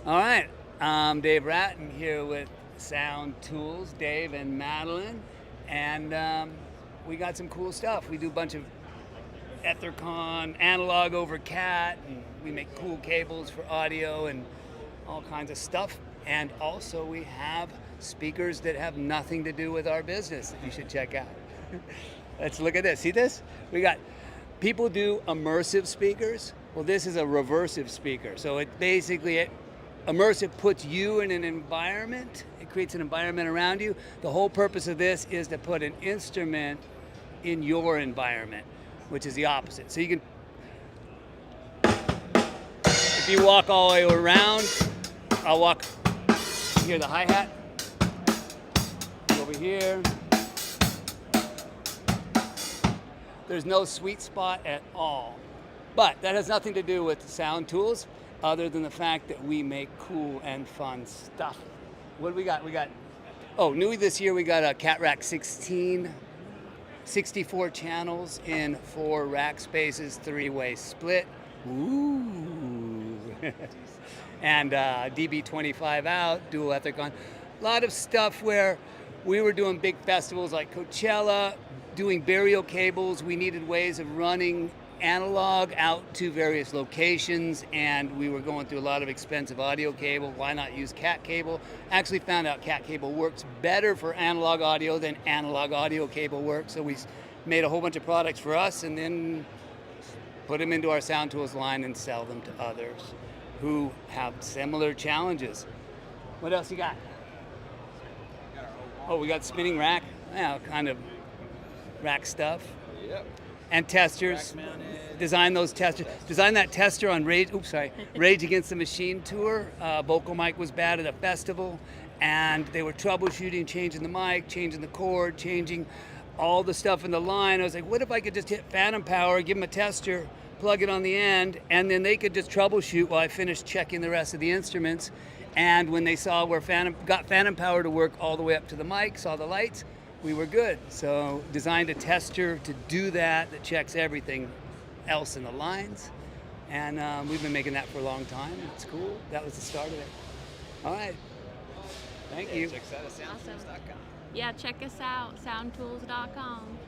All right, I'm Dave Ratton here with SoundTools, Dave and Madeline, and we got some cool stuff. We do a bunch of Ethercon, analog over CAT, and we make cool cables for audio and all kinds of stuff. And also we have speakers that have nothing to do with our business that you should check out. Let's look at this. See this? We got, people do immersive speakers. Well, this is a reversive speaker. So it basically, immersive puts you in an environment. It creates an environment around you. The whole purpose of this is to put an instrument in your environment, which is the opposite. So you can, if you walk all the way around, I'll walk, you hear the hi-hat, over here. There's no sweet spot at all. But that has nothing to do with SoundTools other than the fact that we make cool and fun stuff. What do we got? New this year we got a Cat Rack 16, 64 channels in 4 rack spaces, 3-way split. Ooh. And DB25 out, dual Ethercon. A lot of stuff where we were doing big festivals like Coachella, doing burial cables. We needed ways of running analog out to various locations, and we were going through a lot of expensive audio cable. Why not use cat cable? Actually found out cat cable works better for analog audio than analog audio cable works, so we made a whole bunch of products for us and then put them into our SoundTools line and sell them to others who have similar challenges. What else you got? Oh, we got spinning rack. Yeah, kind of rack stuff. Yep. And testers. Design those testers. Design that tester on Rage Against the Machine tour. Vocal mic was bad at a festival, and they were troubleshooting, changing the mic, changing the cord, changing all the stuff in the line. I was like, what if I could just hit phantom power, give them a tester, plug it on the end, and then they could just troubleshoot while I finished checking the rest of the instruments. And when they saw where got phantom power to work all the way up to the mic, saw the lights, we were good. So designed a tester to do that checks everything else in the lines. And we've been making that for a long time. It's cool. That was the start of it. All right. Thank you. Check us out at SoundTools.com. Yeah, check us out, soundtools.com.